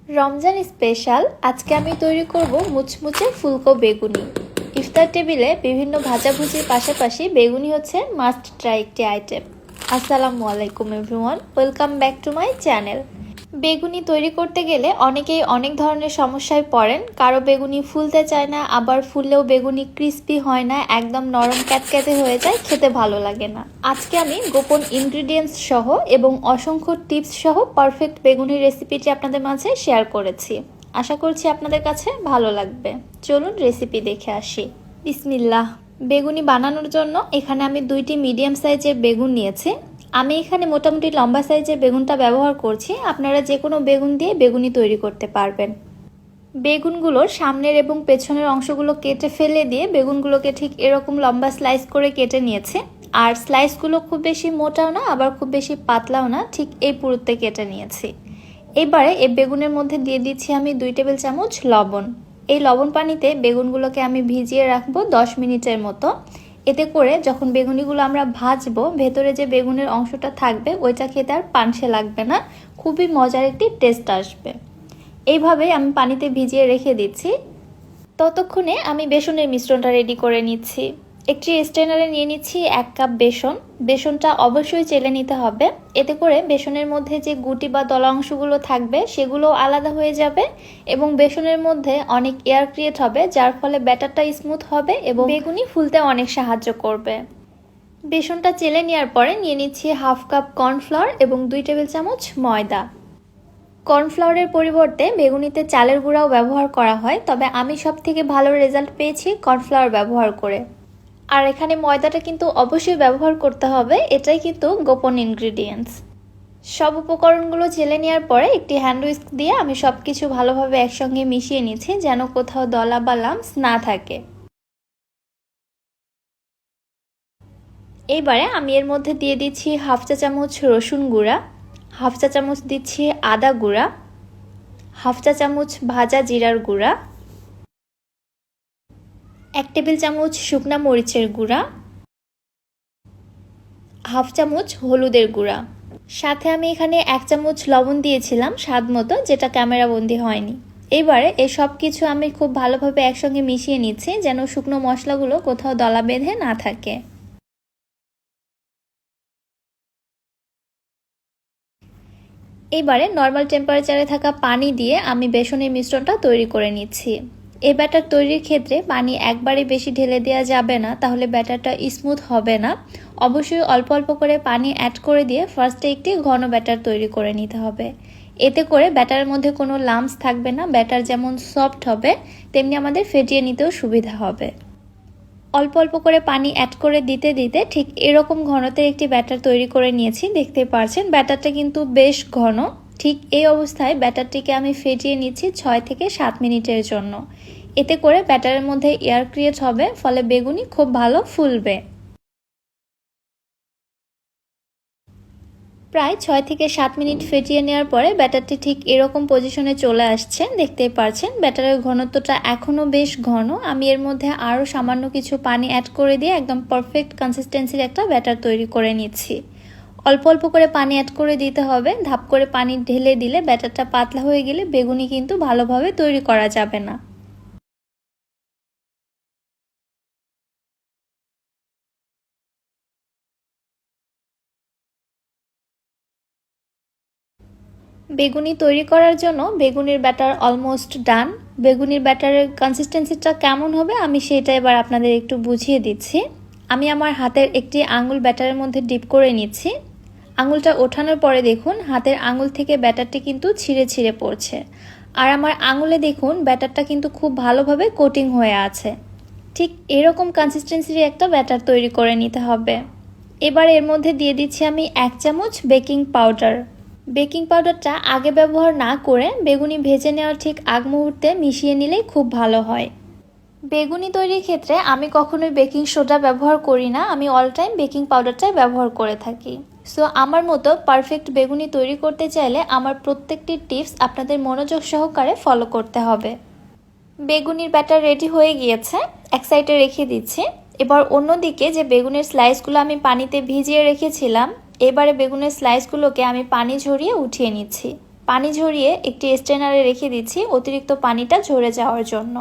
Ramzan special আজকে আমি তৈরি করব মুচমুচে ফুলকো বেগুনি। ইফতার টেবিলে বিভিন্ন ভাজাভুজির পাশাপাশি বেগুনি হচ্ছে মাস্ট ট্রাই একটি আইটেম। আসসালামু আলাইকুম everyone, welcome back to my channel. বেগুনি তৈরি করতে গেলে অনেকেই অনেক ধরনের সমস্যায় পড়েন। কারো বেগুনি ফুলতে চায় না, আবার ফুললেও বেগুনি ক্রিস্পি হয় না, একদম নরম ক্যাতক্যাতে হয়ে যায়, খেতে ভালো লাগে না। আজকে আমি গোপন ইনগ্রিডিয়েন্টস সহ এবং অসংখ্য টিপস সহ পারফেক্ট বেগুনির রেসিপিটি আপনাদের মাঝে শেয়ার করেছি। আশা করছি আপনাদের কাছে ভালো লাগবে। চলুন রেসিপি দেখে আসি। বিসমিল্লাহ। বেগুনি বানানোর জন্য এখানে আমি 2টি মিডিয়াম সাইজের বেগুন নিয়েছি। আমি এখানে মোটামুটি লম্বা সাইজের বেগুনটা ব্যবহার করছি। আপনারা যে কোনো বেগুন দিয়ে বেগুনি তৈরি করতে পারবেন। বেগুনগুলোর সামনের এবং পেছনের অংশগুলো কেটে ফেলে দিয়ে বেগুনগুলোকে ঠিক এরকম লম্বা স্লাইস করে কেটে নিয়েছে। আর স্লাইসগুলো খুব বেশি মোটাও না, আবার খুব বেশি পাতলাও না, ঠিক এই পুরুত্বে কেটে নিয়েছি। এবারে এই বেগুনের মধ্যে দিয়ে দিচ্ছি আমি 2 টেবিল চামচ লবণ। এই লবণ পানিতে বেগুনগুলোকে আমি ভিজিয়ে রাখবো 10 মিনিটের মতো। এতে করে যখন বেগুনিগুলো আমরা ভাজবো, ভেতরে যে বেগুনের অংশটা থাকবে ওইটা খেতে আর পানসে লাগবে না, খুবই মজার একটি টেস্ট আসবে। এইভাবে আমি পানিতে ভিজিয়ে রেখে দিচ্ছি। ততক্ষণে আমি বেসনের মিশ্রণটা রেডি করে নিচ্ছি। একটি স্ট্রেনারে নিয়ে নিচ্ছি 1 কাপ বেসন। বেসনটা অবশ্যই চেলে নিতে হবে, এতে করে বেসনের মধ্যে যে গুটি বা দলা অংশগুলো থাকবে সেগুলো আলাদা হয়ে যাবে এবং বেসনের মধ্যে অনেক এয়ার ক্রিয়েট হবে, যার ফলে ব্যাটারটা স্মুথ হবে এবং বেগুনি ফুলতে অনেক সাহায্য করবে। বেসনটা চেলে নেওয়ার পরে নিয়ে নিচ্ছি 1/2 কাপ কর্নফ্লাওয়ার এবং 2 টেবিল চামচ ময়দা। কর্নফ্লাওয়ারের পরিবর্তে বেগুনিতে চালের গুঁড়াও ব্যবহার করা হয়, তবে আমি সবথেকে ভালো রেজাল্ট পেয়েছি কর্নফ্লাওয়ার ব্যবহার করে। আর এখানে ময়দাটা কিন্তু অবশ্যই ব্যবহার করতে হবে, এটাই কিন্তু গোপন ইনগ্রিডিয়েন্টস। সব উপকরণগুলো চেলে নেওয়ার পরে একটি হ্যান্ড হুইস্ক দিয়ে আমি সবকিছু ভালোভাবে একসঙ্গে মিশিয়ে নিচ্ছি, যেন কোথাও দলা বা লাম্পস না থাকে। এইবারে আমি এর মধ্যে দিয়ে দিচ্ছি 1/2 চা চামচ রসুন গুঁড়া, 1/2 চা চামচ দিচ্ছি আদা গুঁড়া, 1/2 চা চামচ ভাজা জিরার গুঁড়া, 1 টেবিল চামচ শুকনা মরিচের গুঁড়া, 1/2 চামচ হলুদের গুঁড়া। সাথে আমি এখানে 1 চামচ লবণ দিয়েছিলাম স্বাদ মতো, যেটা ক্যামেরা বন্দি হয়নি। এবারে এই সব কিছু আমি খুব ভালোভাবে একসঙ্গে মিশিয়ে নিচ্ছি, যেন শুকনো মশলাগুলো কোথাও দলা বেঁধে না থাকে। এবারে নর্মাল টেম্পারেচারে থাকা পানি দিয়ে আমি বেসনের মিশ্রণটা তৈরি করে নিচ্ছি। এই ব্যাটার তৈরির ক্ষেত্রে পানি একবারে বেশি ঢেলে দেওয়া যাবে না, তাহলে ব্যাটারটা স্মুথ হবে না। অবশ্যই অল্প অল্প করে পানি অ্যাড করে দিয়ে ফার্স্টে একটি ঘন ব্যাটার তৈরি করে নিতে হবে। এতে করে ব্যাটারের মধ্যে কোনো লাম্পস থাকবে না, ব্যাটার যেমন সফট হবে তেমনি আমাদের ফেটিয়ে নিতেও সুবিধা হবে। অল্প অল্প করে পানি অ্যাড করে দিতে দিতে ঠিক এরকম ঘনত্বের একটি ব্যাটার তৈরি করে নিয়েছি। দেখতে পাচ্ছেন ব্যাটারটা কিন্তু বেশ ঘন। ঠিক এই অবস্থায় ব্যাটারটিকে আমি ফেটিয়ে নিচ্ছি 6 থেকে 7 মিনিটের জন্য। এতে করে ব্যাটারের মধ্যে এয়ার ক্রিয়েট হবে, ফলে বেগুনি খুব ভালো ফুলবে। প্রায় 6 থেকে 7 মিনিট ফেটিয়ে নেওয়ার পরে ব্যাটারটি ঠিক এরকম পজিশনে চলে আসছে। দেখতেই পাচ্ছেন ব্যাটারের ঘনত্বটা এখনও বেশ ঘন। আমি এর মধ্যে আরও সামান্য কিছু পানি অ্যাড করে দিয়ে একদম পারফেক্ট কনসিস্টেন্সির একটা ব্যাটার তৈরি করে নিচ্ছি। অল্প অল্প করে পানি অ্যাড করে দিতে হবে, ধাপ করে পানি ঢেলে দিলে ব্যাটারটা পাতলা হয়ে গেলে বেগুনি কিন্তু ভালোভাবে তৈরি করা যাবে না। বেগুনি তৈরি করার জন্য বেগুনির ব্যাটার অলমোস্ট ডান। বেগুনির ব্যাটারের কনসিস্টেন্সিটা কেমন হবে আমি সেটা এবার আপনাদের একটু বুঝিয়ে দিচ্ছি। আমি আমার হাতের একটি আঙুল ব্যাটারের মধ্যে ডিপ করে নিচ্ছি। আঙুলটা ওঠানোর পরে দেখুন হাতের আঙুল থেকে ব্যাটারটি কিন্তু ছিঁড়ে ছিঁড়ে পড়ছে। আর আমার আঙুলে দেখুন ব্যাটারটা কিন্তু খুব ভালোভাবে কোটিং হয়ে আছে। ঠিক এরকম কনসিস্টেন্সির একটা ব্যাটার তৈরি করে নিতে হবে। এবার এর মধ্যে দিয়ে দিচ্ছি আমি 1 চামচ বেকিং পাউডার। বেকিং পাউডারটা আগে ব্যবহার না করে বেগুনি ভেজে নেওয়ার ঠিক আগ মুহূর্তে মিশিয়ে নিলেই খুব ভালো হয়। বেগুনি তৈরির ক্ষেত্রে আমি কখনোই বেকিং সোডা ব্যবহার করি না, আমি অল টাইম বেকিং পাউডারটাই ব্যবহার করে থাকি। সো আমার মতো পারফেক্ট বেগুনি তৈরি করতে চাইলে আমার প্রত্যেকটি টিপস আপনাদের মনোযোগ সহকারে ফলো করতে হবে। বেগুনির ব্যাটার রেডি হয়ে গিয়েছে, এক সাইডে রেখে দিচ্ছি। এবার অন্যদিকে যে বেগুনের স্লাইসগুলো আমি পানিতে ভিজিয়ে রেখেছিলাম, এবারে বেগুনের স্লাইসগুলোকে আমি পানি ঝরিয়ে উঠিয়ে নিচ্ছি। পানি ঝরিয়ে একটি স্ট্রেনারে রেখে দিচ্ছি অতিরিক্ত পানিটা ঝরে যাওয়ার জন্য।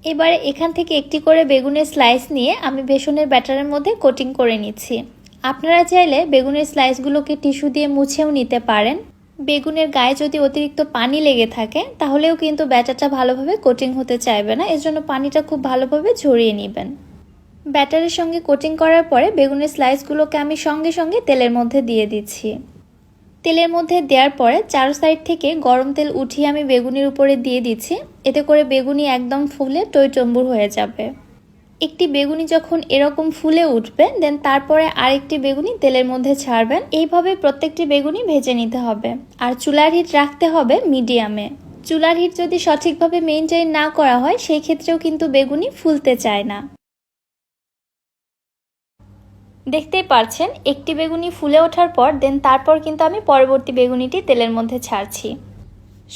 এবারে এখান থেকে একটি করে বেগুনের স্লাইস নিয়ে আমি বেসনের ব্যাটারের মধ্যে কোটিং করে নিচ্ছি। আপনারা চাইলে বেগুনের স্লাইসগুলোকে টিস্যু দিয়ে মুছেও নিতে পারেন। বেগুনের গায়ে যদি অতিরিক্ত পানি লেগে থাকে তাহলেও কিন্তু ব্যাটারটা ভালোভাবে কোটিং হতে চাইবে না, এজন্য পানিটা খুব ভালোভাবে ঝরিয়ে নেবেন। ব্যাটারের সঙ্গে কোটিং করার পরে বেগুনের স্লাইসগুলোকে আমি সঙ্গে সঙ্গে তেলের মধ্যে দিয়ে দিচ্ছি। তেলের মধ্যে দেওয়ার পরে চারো সাইড থেকে গরম তেল উঠিয়ে আমি বেগুনির উপরে দিয়ে দিচ্ছি। এতে করে বেগুনি একদম ফুলে টইটম্বুর হয়ে যাবে। একটি বেগুনি যখন এরকম ফুলে উঠবে দেন তারপরে আরেকটি বেগুনি তেলের মধ্যে ছাড়বেন। এইভাবে প্রত্যেকটি বেগুনি ভেজে নিতে হবে। আর চুলার হিট রাখতে হবে মিডিয়ামে। চুলার হিট যদি সঠিকভাবে মেইনটেইন না করা হয় সেই ক্ষেত্রেও কিন্তু বেগুনি ফুলতে চায় না। দেখতেই পারছেন একটি বেগুনি ফুলে ওঠার পর দেন তারপর কিন্তু আমি পরবর্তী বেগুনিটি তেলের মধ্যে ছাড়ছি।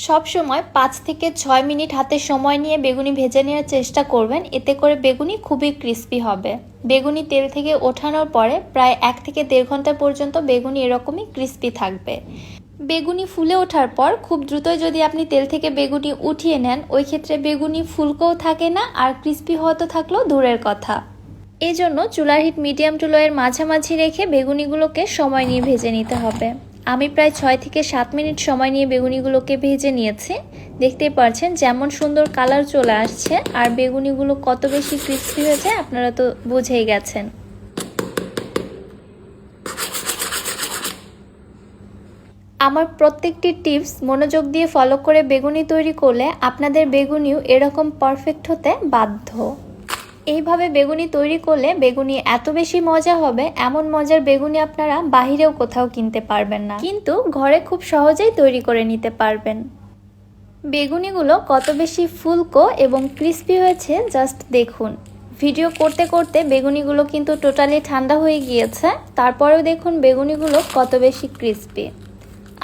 সব সময় 5 থেকে 6 মিনিট হাতে সময় নিয়ে বেগুনি ভেজে নেওয়ার চেষ্টা করবেন, এতে করে বেগুনি খুবই ক্রিস্পি হবে। বেগুনি তেল থেকে ওঠানোর পরে প্রায় 1 থেকে 1.5 ঘন্টা পর্যন্ত বেগুনি এরকমই ক্রিস্পি থাকবে। বেগুনি ফুলে ওঠার পর খুব দ্রুতই যদি আপনি তেল থেকে বেগুনি উঠিয়ে নেন ওই ক্ষেত্রে বেগুনি ফুলকোও থাকে না আর ক্রিস্পি হয়তো থাকলেও দূরের কথা। এই জন্য চুলার হিট মিডিয়াম টু লো এর মাঝামাঝি রেখে বেগুনিগুলোকে সময় নিয়ে ভেজে নিতে হবে। আমি প্রায় 6 থেকে 7 মিনিট সময় নিয়ে বেগুনিগুলোকে ভেজে নিয়েছি। দেখতেই পাচ্ছেন যেমন সুন্দর কালার চলে আসছে আর বেগুনিগুলো কত বেশি ক্রিস্পি হয়েছে আপনারা তো বুঝেই গেছেন। আমার প্রত্যেকটি টিপস মনোযোগ দিয়ে ফলো করে বেগুনি তৈরি করলে আপনাদের বেগুনিও এরকম পারফেক্ট হতে বাধ্য। এইভাবে বেগুনি তৈরি করলে বেগুনি এত বেশি মজা হবে, এমন মজার বেগুনি আপনারা বাহিরেও কোথাও কিনতে পারবেন না, কিন্তু ঘরে খুব সহজেই তৈরি করে নিতে পারবেন। বেগুনিগুলো কত বেশি ফুলকো এবং ক্রিস্পি হয়েছে জাস্ট দেখুন। ভিডিও করতে করতে বেগুনিগুলো কিন্তু টোটালি ঠান্ডা হয়ে গিয়েছে, তারপরেও দেখুন বেগুনিগুলো কত বেশি ক্রিস্পি।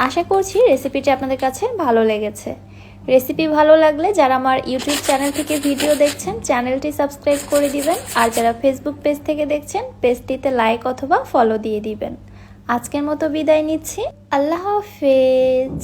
আশা করছি রেসিপিটি আপনাদের কাছে ভালো লেগেছে। রেসিপি ভালো লাগলে যারা আমার ইউটিউব চ্যানেল থেকে ভিডিও দেখছেন চ্যানেলটি সাবস্ক্রাইব করে দিবেন, আর যারা ফেসবুক পেজ থেকে দেখছেন পেজটিতে লাইক অথবা ফলো দিয়ে দিবেন। আজকের মতো বিদায় নিচ্ছি। আল্লাহ হাফেজ।